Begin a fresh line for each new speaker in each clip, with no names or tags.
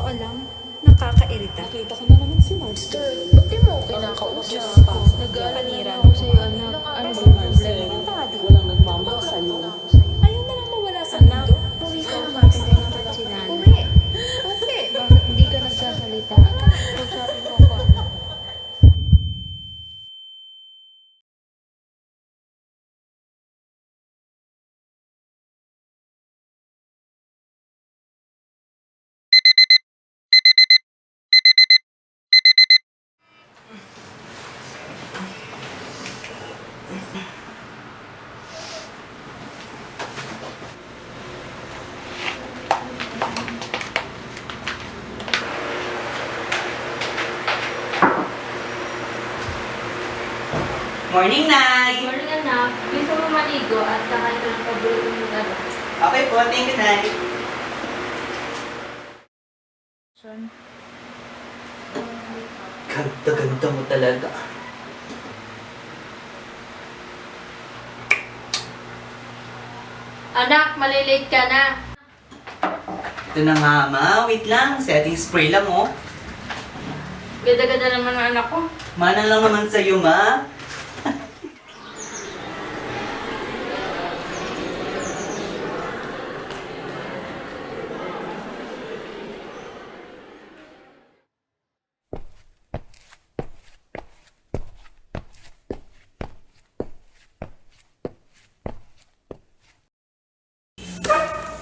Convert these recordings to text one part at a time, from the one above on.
alam. Nakakairita.
Nakita ko na naman si Master.
Ba't di mo kinakausap? Nag-aalala ako sa'yo, anak. Ano ba yung problema?
Walang nagmamahal sa'yo.
Ayaw na lang mawala sa mundo.
Uwi ka naman, kaya naman si nanay.
Uwi. Uwi.
Bakit hindi ka nagsasalita? Kausapin mo ako, anak.
Morning, Nay!
Morning, anak. Gusto mo maligo at kakain ka ng paborito mo ano?
Okay po, thank you, Nay. Ganda-ganda mo talaga.
Anak, malilate ka na.
Ito na nga, Ma. Wait lang. Setting spray lang, oh.
Ganda-ganda naman ang anak ko.
Mana lang naman sa'yo, Ma.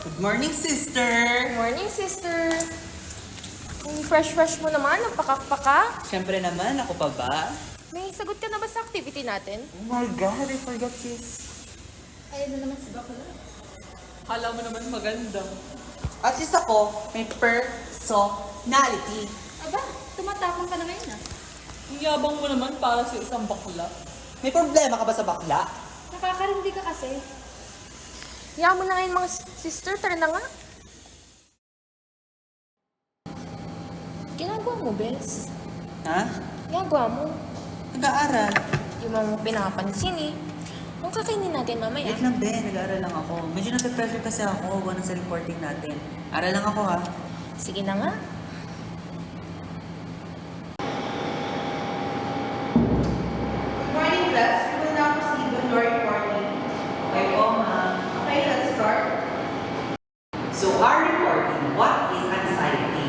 Good morning, sister!
Morning, sister. Ang fresh-fresh mo naman, ang pakak-paka.
Siyempre naman, ako pa ba?
May sagot ka na ba sa activity natin?
Oh my God, I forgot, sis.
Ayun na naman si Bakula.
Alam mo naman maganda.
At least ako, may personality.
Aba, tumatapang ka na ngayon ah.
Ang yabang mo naman para sa isang bakla.
May problema ka ba sa bakla?
Nakakarindi ka kasi.
Hiya mo na ngayon mga sister, tara na nga. Ginagawa mo, Bes?
Ha?
Ginagawa mo.
Nag-aaral.
Yung mga pinapansin eh. Kung kakainin natin mamaya.
Wait lang, Ben. Nag-aaral lang ako. Medyo nasa-pressure kasi ako. Buwan sa reporting natin. Aral lang ako, ha?
Sige na nga.
Good morning, class. We will now proceed with your reporting.
Okay po, ma'am.
Okay, let's start.
So, our reporting, what is anxiety?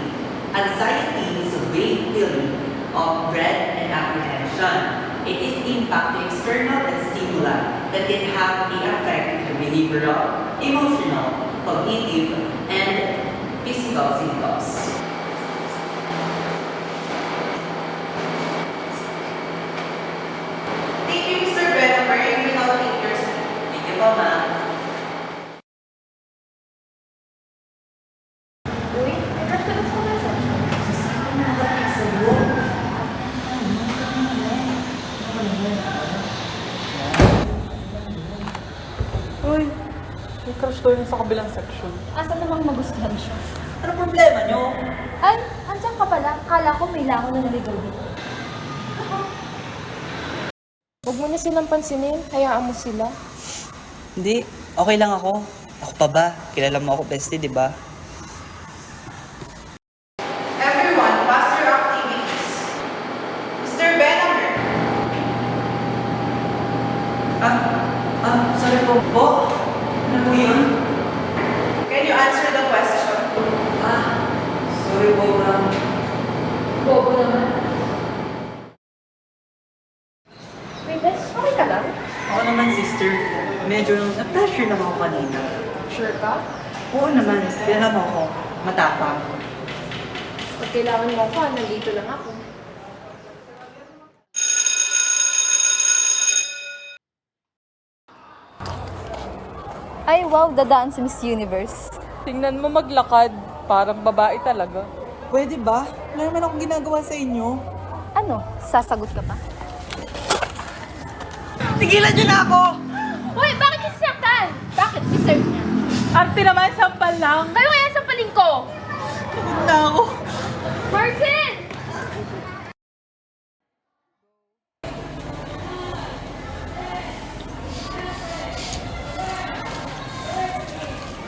Anxiety is a vague feeling of dread and apprehension. It is impact to external and stimuli that can have the effect on your behavioral, emotional, cognitive, and physical symptoms.
Thank you, Mr. Benamar. You will now take your seat.
Thank you po, ma'am.
Uy, may crush ka na sa mesa.
Uy, may crush ko yun sa kabilang section.
Asa namang magustuhan siya?
Ano problema nyo?
Ay, andyan ka pala. Kala ko may lako na naligaw dito.
Huwag mo na silang pansinin, hayaan mo sila.
Hindi. Okay lang ako. Ako pa ba? Kilala mo ako, bestie, di ba?
Everyone, pass your activities. Mr. Benamar.
Sorry po. Po? Ano po yun?
Can you answer the question?
Sorry po, ma'am.
Bobo naman.
Wait, Bes, okay ka lang?
Ako naman, sister. Medyo na-pressure lang ako kanina.
Sure ka?
Oo naman. Kilala mo ako. Matapang.
Pag kailangan mo ako, nandito lang ako.
Ay, wow, dadaan si Miss Universe.
Tingnan mo maglakad. Parang babae talaga.
Pwede ba? Wala naman akong ginagawa sa inyo.
Ano, sasagot ka pa?
Tigilan niyo na ako!
Uy, bakit kasi saktan? Bakit? Deserve niya.
Arte naman, sampal lang.
Kayo kaya sampalin ko?
Pagod na ako.
Marcel!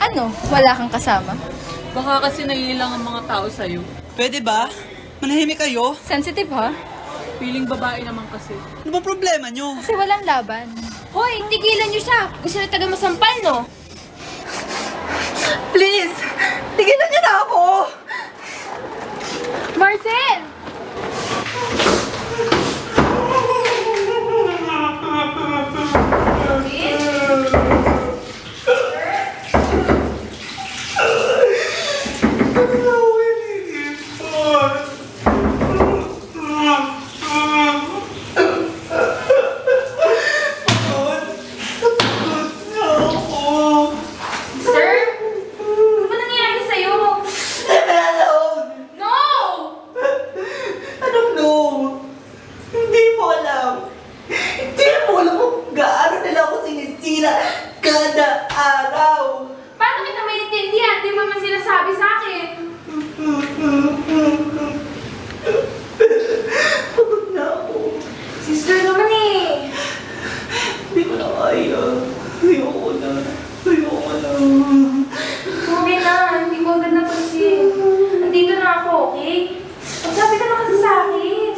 Ano, wala kang kasama?
Baka kasi naiilang ang mga tao sa'yo.
Pwede ba? Manahimik kayo?
Sensitive ha?
Feeling babae naman kasi.
Ano ba problema nyo?
Kasi walang laban.
Hoy, tigilan niyo siya! Gusto na taga masampal, no?
Please! Tigilan niyo na ako!
Marcel! Sir? Ano ba nangyari sa'yo?
Leave me alone!
No!
I don't know. Hindi mo alam. Hindi mo alam kung gaano nila ako sinisira kada araw.
Paano kita maintindihan? Di mo man sinasabi sa akin.
Pagod na ako.
Sister naman eh.
Hindi ko na kaya. Ayoko na. Ayoko na.
Okay na, hindi ko agad napansin. Nandito na ako, okay? Magsabi ka na kasi sa akin.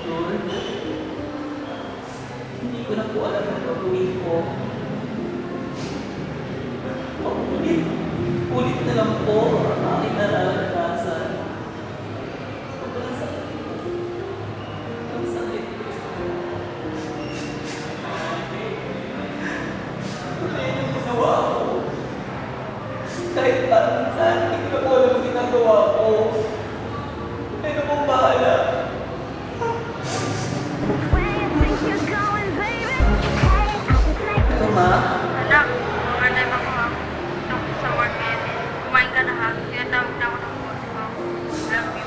Lord, hindi ko na po alam ang gagawin ko. Ulit na lang po ang aking nararanasan. Sobrang sakit. Ang sakit. Ano yung ginawa ko? Kahit parang minsan, hindi ko na po alam ang ginagawa ko. Ano pong bahala? Ito, ma?
Anak, overtime ako ha. Tapos sa work ngayon. Kumain ka na ha. Tinatawag na ako ng boss ko. Love you.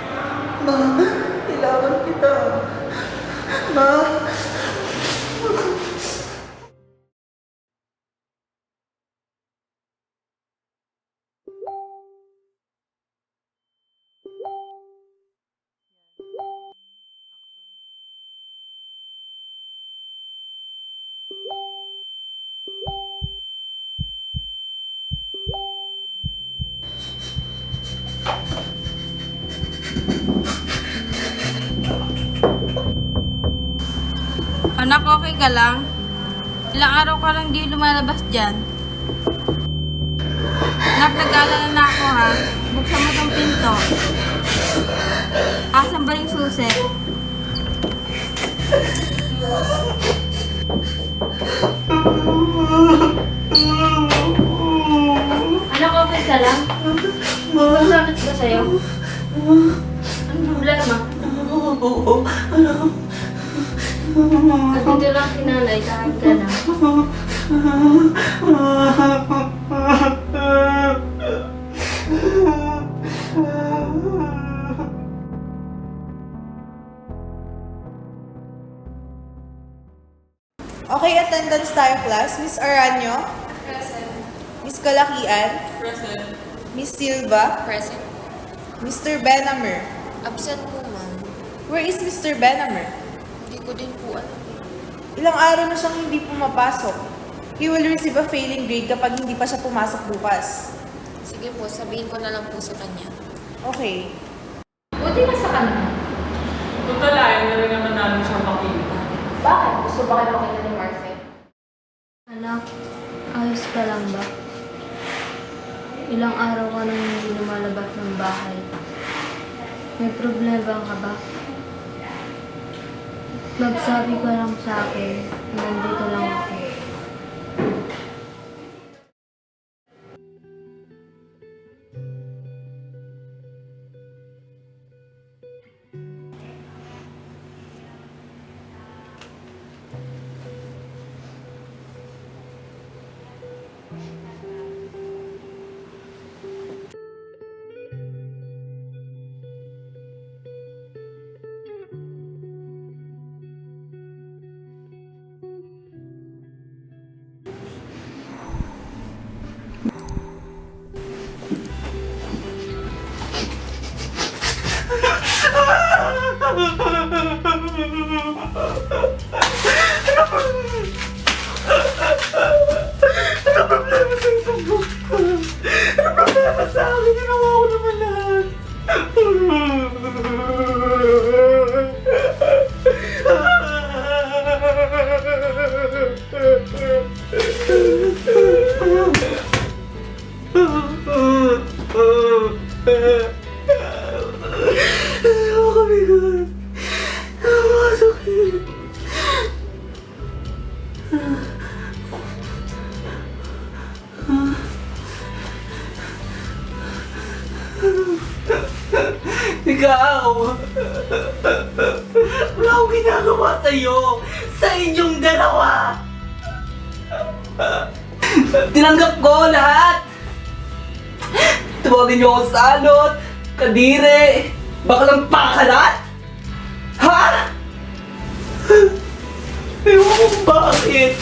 Ma, kailangan kita. Ma.
Anak, okay ka lang? Ilang araw ka lang di lumalabas dyan. Anak, nag-aalala na ako ha. Buksan mo tong pinto. Asan ba yung susi?
Anak, okay ka lang? Masakit ba sa'yo? Anong problema? Nandito lang si nanay, kahit ka na.
Okay, attendance tayo, class. Miss Aranyo?
Present.
Miss Kalakian?
Present.
Miss Silva?
Present.
Mr. Benamer?
Absent po, ma'am.
Where is Mr. Benamer?
Hindi ko din po alam.
Ilang araw na siyang hindi pumapasok. He will receive a failing grade kapag hindi pa siya pumasok bukas.
Sige po, sabihin ko na lang po sa kanya.
Okay.
Buti na sa kanya.
Tutulayan na rin naman namin siya makita.
Bakit? Gusto ba kayo makita ni Marcel?
Anak, ayos ka lang ba? Ilang araw ka nang hindi lumalabas ng bahay. May problema ka ba? Magsabi ka lang sa akin, nandito lang ako.
Ano problema sa isang doktor? Ano problema sa akin? Ginawa ko naman lahat. Nakakabigat. Nakakasakit. Ikaw! Wala akong ginagawa sa'yo! Sa inyong dalawa! Tinanggap ko lahat! Tawagin niyo ako salot, kadire, baklang pakalat! Ha? Ewan ko bakit!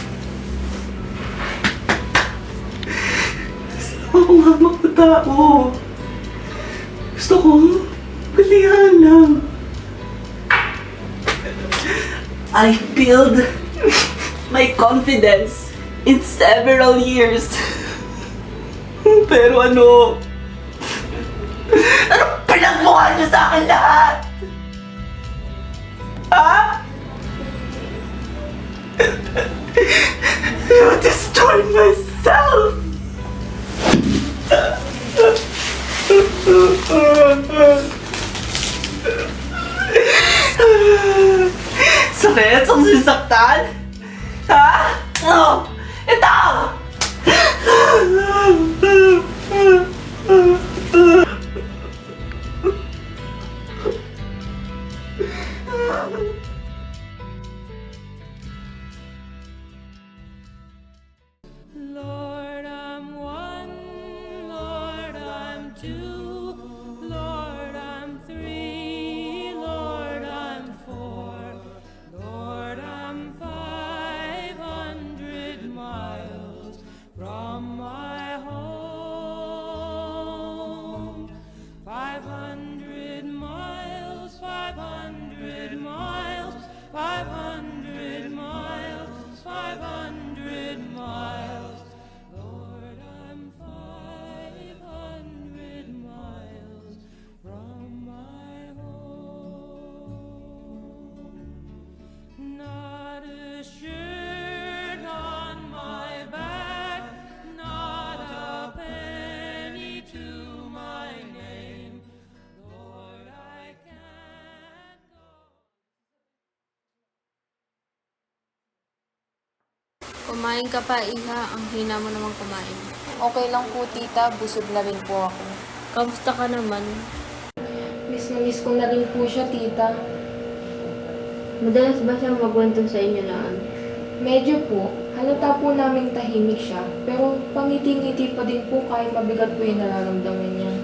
Gusto ko nga magpatao. Gusto ko galihan lang. I build my confidence in several years. Pero ano pinagmukha niyo sa akin lahat? Ha? You destroyed myself! Sakit? Ang sisaktan? Ha? Oh, ito!
Lord, I'm one. Lord, I'm two. Lord, I'm three. Lord, I'm four. Lord, I'm 500 miles from my home. 500 miles, 500 miles, 500 miles, 500 miles. Lord, I'm 500 miles from my home. Not a shirt on my back, not a penny to my name. Lord, I can't go.
Kumain ka pa, Iha. Ang hina mo naman kumain.
Okay lang po, tita. Busog na rin po ako.
Kamusta ka naman?
Miss na miss ko na rin po siya, tita.
Madalas ba siya magkwento sa inyo na ano?
Medyo po, halata po namin tahimik siya, pero pangiti-ngiti pa din po kahit mabigat po yung nararamdaman niya.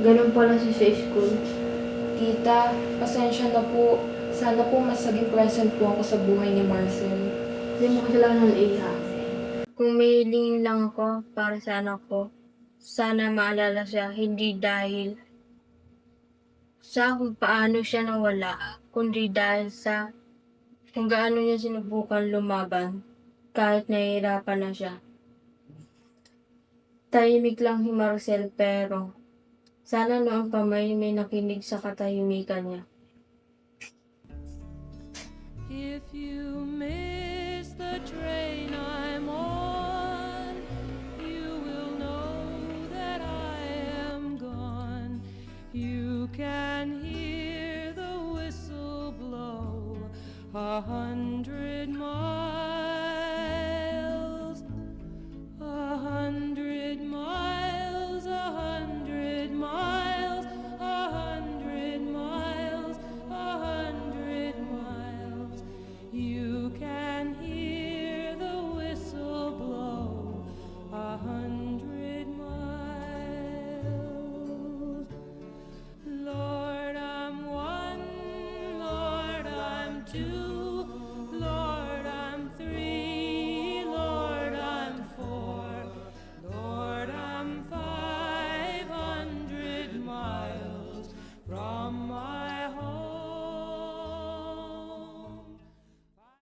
Ganun pala siya sa school.
Tita, pasensya na po. Sana po mas naging present po ako sa buhay ni Marcel.
Hindi mo kasalanan, Iha. Kung may hilingin lang ako para sa anak ko, sana maalala siya hindi dahil sa kung paano siya nawala, kundi dahil sa kung gaano niya sinubukan lumaban kahit nahihirapan na siya. Tahimik lang si Marcel pero sana noon pa may nakinig sa katahimikan niya.
If you miss the train I'm on, you will know that I am gone. You can hear the whistle blow 100 miles